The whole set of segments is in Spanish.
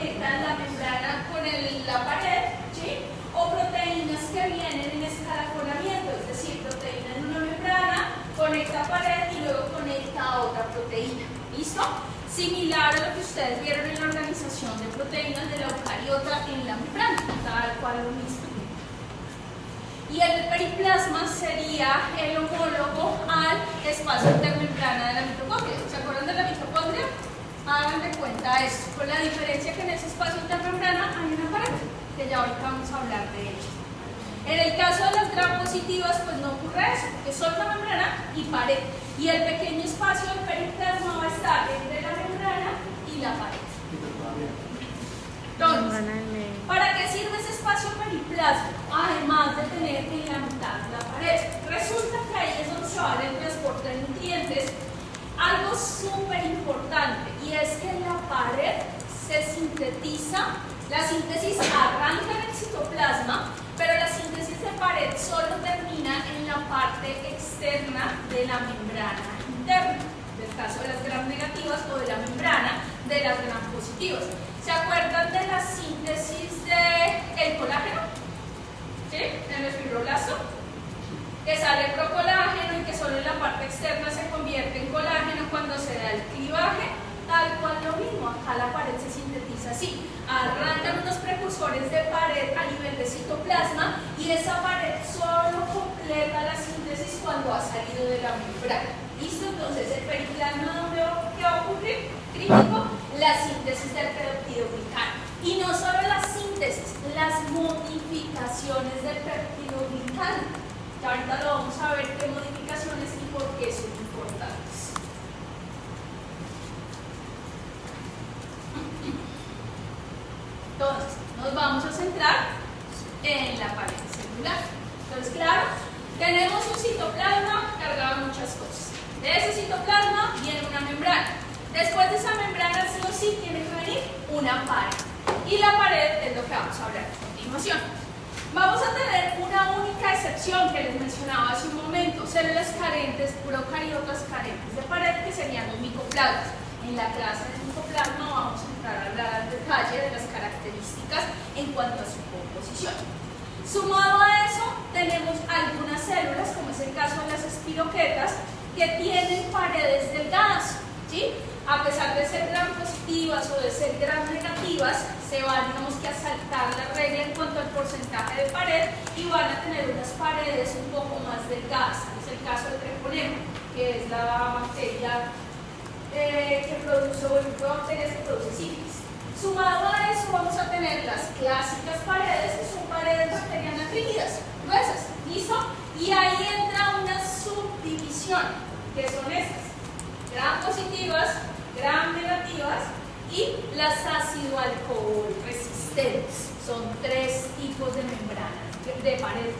conectan la membrana con la pared, ¿sí? O proteínas que vienen en escalafonamiento, es decir, proteína en una membrana, conecta pared y luego conecta a otra proteína. ¿Listo? Similar a lo que ustedes vieron en la organización de proteínas de la eucariota en la membrana, tal cual lo mismo. Y el periplasma sería el homólogo al espacio intermembrana de la mitocondria. ¿Se acuerdan de la mitocondria? Hagan de cuenta eso, con la diferencia que en ese espacio intermembrana hay una pared, que ya ahorita vamos a hablar de ello. En el caso de las gram positivas, pues no ocurre eso, porque son la membrana y pared. Y el pequeño espacio del periplasma va a estar entre la membrana y la pared. Entonces, ¿para qué sirve ese espacio periplasma? Además de tener en la mitad la pared. Resulta que ahí es donde se va el transporte de nutrientes. Algo súper importante, y es que en la pared se sintetiza. La síntesis arranca en el citoplasma, pero la síntesis de pared solo termina en la parte externa de la membrana interna, del caso de las gram negativas, o de la membrana de las gram positivas. ¿Se acuerdan de la síntesis del colágeno? ¿Sí? En el fibroblasto, que sale procolágeno y que solo en la parte externa se convierte en colágeno cuando se da el clivaje. Tal cual lo mismo, acá la pared se sintetiza así. Arrancan unos precursores de pared a nivel de citoplasma y esa pared solo completa la síntesis cuando ha salido de la membrana. ¿Listo? Entonces, el periplasma, ¿dónde va a ocurrir? Crítico, la síntesis del peptidoglicano. Y no solo la síntesis, las modificaciones del peptidoglicano. Que ahorita lo vamos a ver qué modificaciones y por qué son importantes. Entonces, nos vamos a centrar en la pared celular. Entonces, claro, tenemos un citoplasma cargado de muchas cosas. De ese citoplasma viene una membrana. Después de esa membrana, sí o sí, tiene que venir una pared. Y la pared es lo que vamos a hablar a continuación. Vamos a tener una única excepción que les mencionaba hace un momento: células carentes, procariotas carentes de pared, que serían los micoplasmas. En la clase del micoplasma vamos a entrar a hablar al detalle de las características en cuanto a su composición. Sumado a eso, tenemos algunas células, como es el caso de las espiroquetas, que tienen paredes delgadas, ¿sí? A pesar de ser gram positivas o de ser gram negativas, se van, digamos que, a saltar la regla en cuanto al porcentaje de pared y van a tener unas paredes un poco más delgadas. Es el caso del treponema, que es la bacteria que produce, o el grupo de bacterias que produce sífilis. Sumado a eso, vamos a tener las clásicas paredes, que son paredes bacterianas rígidas, gruesas, ¿listo? Y ahí entra una subdivisión, que son estas: gram positivas, gram negativas y las ácido alcohol resistentes. Son tres tipos de membranas, de paredes,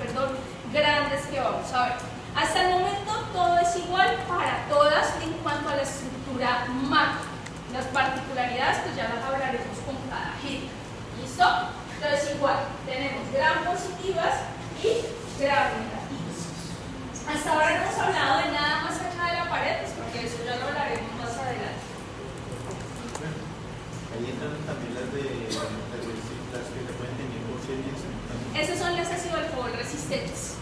grandes, que vamos a ver. Hasta el momento todo es igual para todas en cuanto a la estructura macro. Las particularidades pues ya las hablaremos con cada agente. ¿Listo? Entonces igual, tenemos gram positivas y gram negativas. Hasta ahora no hemos hablado de nada más allá de la pared, pues porque eso ya lo hablaremos más adelante. Ahí entran también las que se pueden tener por series. Esas son las ácido alcohol resistentes,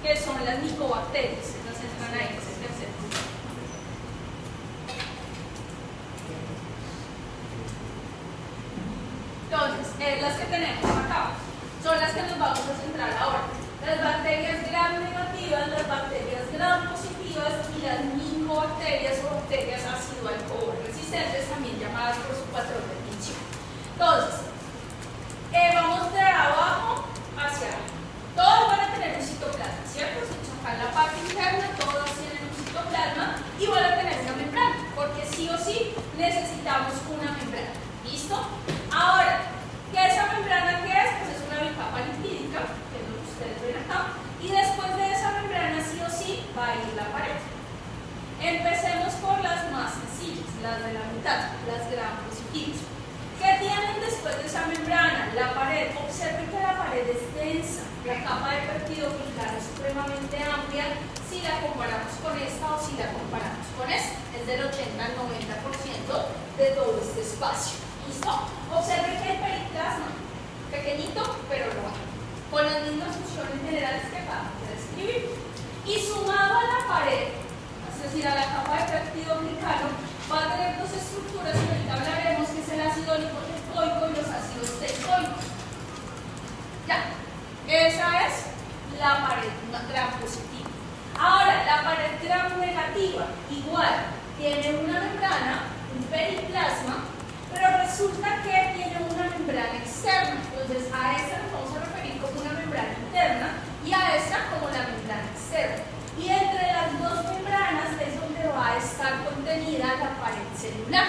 que son las micobacterias. Esas entran ahí, ese tercer punto. Entonces, las que tenemos acá son las que nos vamos a centrar ahora: las bacterias gram negativas, las bacterias gram positivas y las micobacterias o bacterias ácido alcohol resistentes, también llamadas por su patrón de tinción. Entonces, vamos de abajo hacia arriba. Todos van a tener un citoplasma, ¿cierto? Si acá en la parte interna, todos tienen un citoplasma y van a tener una membrana, porque sí o sí necesitamos una membrana. ¿Listo? Ahora, ¿qué esa membrana qué es? Pues es una bicapa lipídica, que es lo que ustedes ven acá, y después de esa membrana sí o sí va a ir la pared. Empecemos por las más sencillas, las de la mitad, las gram positivas. ¿Qué tienen después de esa membrana? La pared. Observen que la pared es densa, la capa de peptidoglicano es supremamente amplia si la comparamos con esta o si la comparamos con esta. Es del 80 al 90% de todo este espacio. ¿Listo? Observen que el periplasma, pequeñito, pero lo hay, con las mismas funciones generales que acabamos de describir. Y sumado a la pared, es decir, a la capa de péptido glicano, va a tener dos estructuras que ahorita hablaremos, que es el ácido lipoteicoico y los ácidos teicoicos. Ya, esa es la pared gram positiva. Ahora, la pared gram negativa, igual, tiene una membrana, un periplasma, pero resulta que tiene una membrana externa. Entonces, a esta nos vamos a referir como una membrana interna y a esta como la membrana externa. Y entre las dos membranas es donde va a estar contenida la pared celular.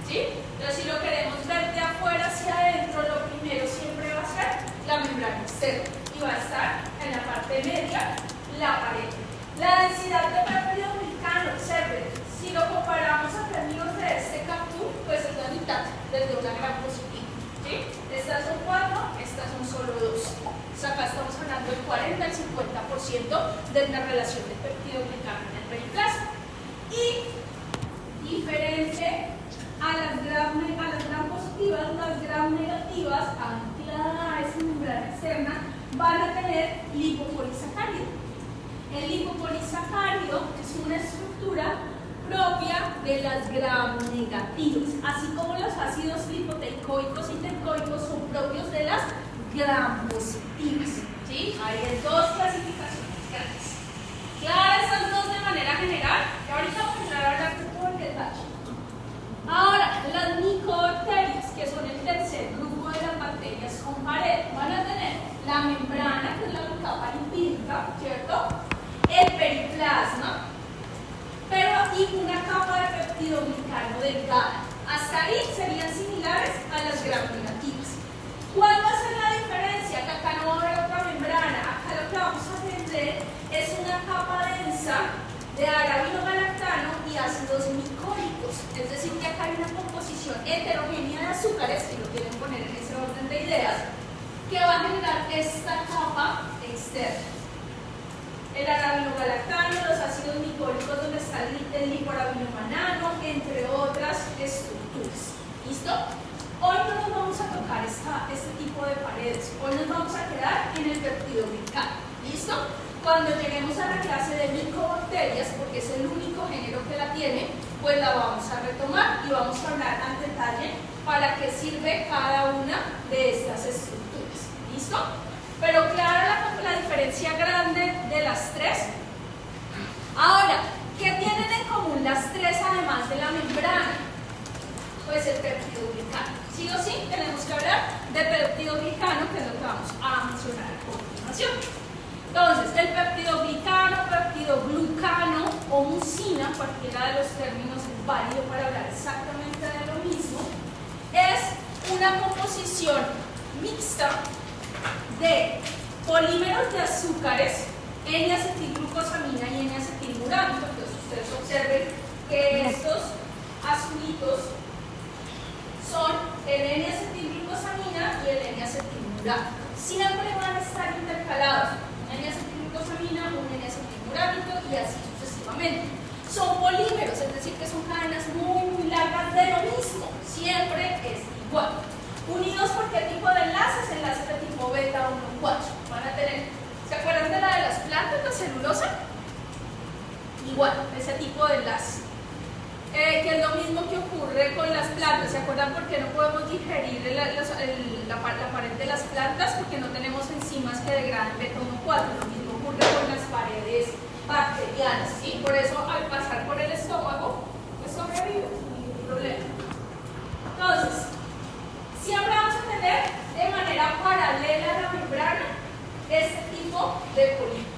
¿Sí? Entonces, si lo queremos ver de afuera hacia adentro, lo primero siempre va a ser la membrana externa y va a estar en la parte media la pared. La densidad de péptido glicano, observen, si lo comparamos a términos de este CAP2, pues es la mitad desde una gram positiva. ¿Sí? Estas son 4, estas son solo 2. O sea, acá estamos hablando del 40 al 50% de una relación de péptido glicano en el periplasma. Y diferente a las gram positivas, las gram negativas, ancladas a esa membrana externa, van a tener lipopolisacárido. El lipopolisacárido es una estructura propia de las gram negativas, así como los ácidos lipoteicoicos y teicoicos son propios de las gram positivas. ¿Sí? Hay dos clasificaciones grandes. Claro, estas dos de manera general, que ahorita vamos a entrar a hablar de todo el detalle. Ahora, las micobacterias, que son el tercer grupo de las bacterias con pared, van a tener la membrana, que es la capa lipídica, ¿cierto? El periplasma, pero y una capa de peptidoglicano delgada. Hasta ahí serían similares a las gram negativas. ¿Cuál va a ser la diferencia? Que acá no va a haber otra membrana. Acá lo que vamos a tener es una capa densa de arabinogalactano y ácidos micólicos. Es decir, que acá hay una composición heterogénea de azúcares, si lo quieren poner en ese orden de ideas, que va a generar esta capa externa. El arabinogalactano, los ácidos micólicos donde está el lipoarabinomanano, entre otras estructuras. ¿Listo? Hoy no nos vamos a tocar este tipo de paredes. Hoy nos vamos a quedar en el peptidoglicano. ¿Listo? Cuando lleguemos a la clase de micobacterias, porque es el único género que la tiene, pues la vamos a retomar y vamos a hablar en detalle para qué sirve cada una de estas estructuras. ¿Listo? Pero clara la diferencia grande de las tres. Ahora, ¿qué tienen en común las tres además de la membrana? Pues el peptidoglicano. Sí o sí, tenemos que hablar de peptidoglicano, que es lo que vamos a mencionar a continuación. Entonces, el peptidoglicano, peptidoglucano o mucina, cualquiera de los términos es válido para hablar exactamente de lo mismo, es una composición mixta de polímeros de azúcares, N-acetilglucosamina y N-acetilmurámico. Entonces, ustedes observen que estos azulitos son el N-acetilglucosamina y el N-acetilmurámico. Siempre van a estar intercalados. N-acetilglucosamina, un N-acetilmurámico y así sucesivamente. Son polímeros, es decir, que son cadenas muy largas de lo mismo. Siempre es igual. Unidos por qué tipo de enlaces? Enlaces de tipo beta 1, 4. Van a tener, ¿se acuerdan de la de las plantas, la celulosa? Igual, ese tipo de enlace. Que es lo mismo que ocurre con las plantas. ¿Se acuerdan por qué no podemos digerir la pared de las plantas? Porque no tenemos enzimas que degraden beta 1, 4. Lo mismo ocurre con las paredes bacterianas, ¿sí? Por eso, al pasar por el estómago, pues sobrevive sin ningún problema. Entonces, siempre vamos a tener de manera paralela a la membrana este tipo de polímero.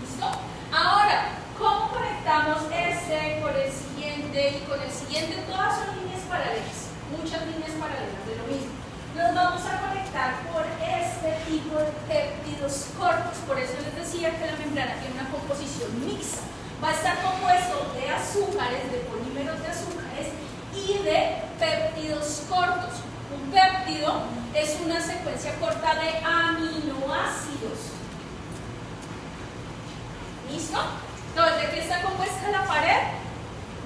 ¿Listo? Ahora, ¿cómo conectamos este con el siguiente y con el siguiente? Todas son líneas paralelas, muchas líneas paralelas de lo mismo. Nos vamos a conectar por este tipo de péptidos cortos. Por eso les decía que la membrana tiene una composición mixta. Va a estar compuesto de azúcares, de polímeros de azúcares y de péptidos cortos. Un péptido es una secuencia corta de aminoácidos. ¿Listo? Entonces, ¿de qué está compuesta la pared?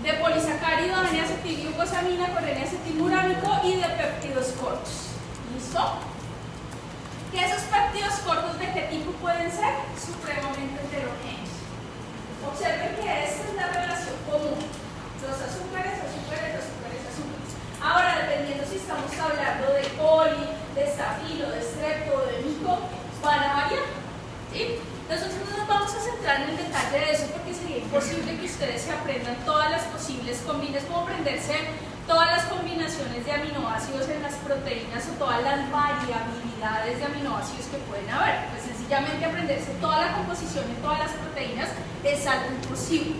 de polisacárido de N-acetilglucosamina con N-acetilmurámico y de péptidos cortos. ¿Listo? ¿Que esos péptidos cortos de qué tipo pueden ser? Supremamente heterogéneos. Observen que esta es la relación común. Los azúcares, azúcares, azúcares, azúcares. Ahora, dependiendo si estamos hablando de poli, de estafilo, de strepto, de mico, van a variar. ¿Sí? Nosotros no nos vamos a centrar en el detalle de eso porque sería imposible que ustedes se aprendan todas las posibles combinaciones, como aprenderse todas las combinaciones de aminoácidos en las proteínas o todas las variabilidades de aminoácidos que pueden haber. Pues sencillamente aprenderse toda la composición de todas las proteínas es algo imposible.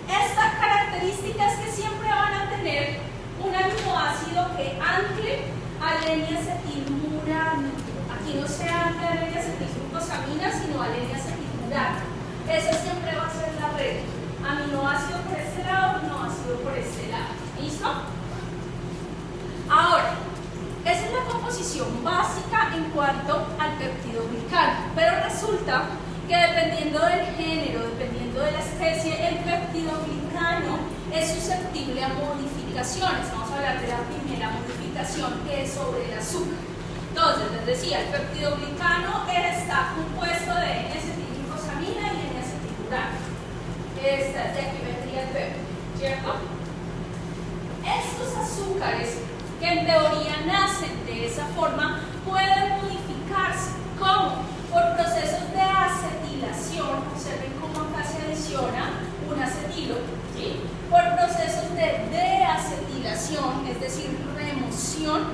Esta característica es que siempre van a tener un aminoácido que ancle al N-acetilmurámico. Aquí no se ancla al N-acetilglucosamina, sino al N-acetilmurámico. Esa siempre va a ser la regla. Aminoácido por este lado, aminoácido por este lado. ¿Listo? Ahora, esa es la composición básica en cuanto al peptidoglicano. Pero resulta que dependiendo del género, dependiendo de la especie, el peptidoglicano es susceptible a modificaciones. Vamos a hablar de la primera modificación, que es sobre el azúcar. Entonces, les decía, el peptidoglicano está compuesto de N-acetilglucosamina y N-acetilmurámico. Esta es de aquí vendría el péptido, ¿cierto? Estos azúcares, que en teoría nacen de esa forma, pueden modificarse. ¿Cómo? Por procesos de acetilación. Observen cómo acá se adiciona un acetilo, ¿sí? Por procesos de deacetilación, es decir, remoción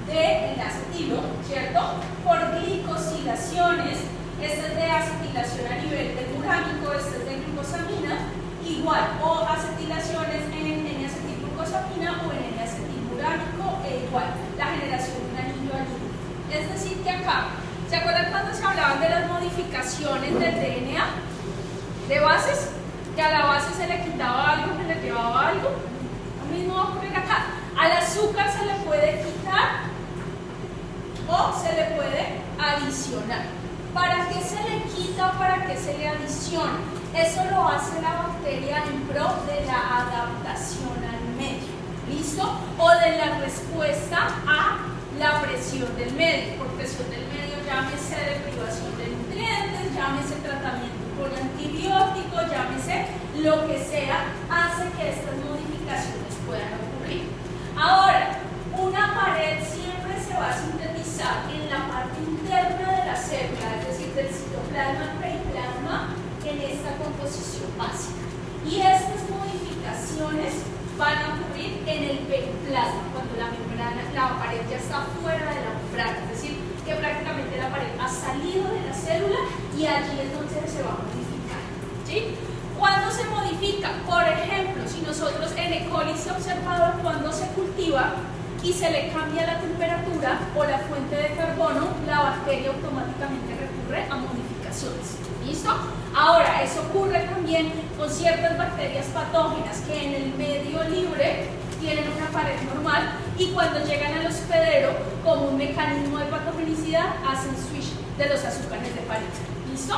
del acetilo, ¿cierto? Por glicosilaciones, esta es de acetilación a nivel del murámico, esta es de glucosamina, igual, o acetilaciones en N-acetilglucosamina o en N-acetilmurámico, igual, la generación de un anillo-anillo. Es decir, que acá, ¿se acuerdan cuando se hablaban de las modificaciones del DNA? De bases, que a la base se le quitaba algo, se le llevaba algo. Lo mismo va a ocurrir acá. Al azúcar se le puede quitar o se le puede adicionar. ¿Para qué se le quita o para qué se le adiciona? Eso lo hace la bacteria en pro de la adaptación al medio. ¿Listo? O de la respuesta a la presión del medio. Por presión del medio, llámese de privación de nutrientes, llámese tratamiento con antibióticos, llámese lo que sea, hace que estas modificaciones puedan ocurrir. Ahora, una pared siempre se va a sintetizar en la parte interna de la célula, es decir, del citoplasma al periplasma, en esta composición básica. Y estas modificaciones van a ocurrir en el periplasma, cuando la membrana, la pared ya está fuera de la membrana, es decir, que prácticamente la pared ha salido de la célula y allí es donde se va a modificar. ¿Sí? ¿Cuándo se modifica? Por ejemplo, si nosotros en E. coli se ha observado cuando se cultiva y se le cambia la temperatura o la fuente de carbono, la bacteria automáticamente recurre a modificaciones. ¿Listo? Ahora, eso ocurre también con ciertas bacterias patógenas que en el medio libre tienen una pared normal y cuando llegan al hospedero, como un mecanismo de patogenicidad, hacen switch de los azúcares de pared. ¿Listo?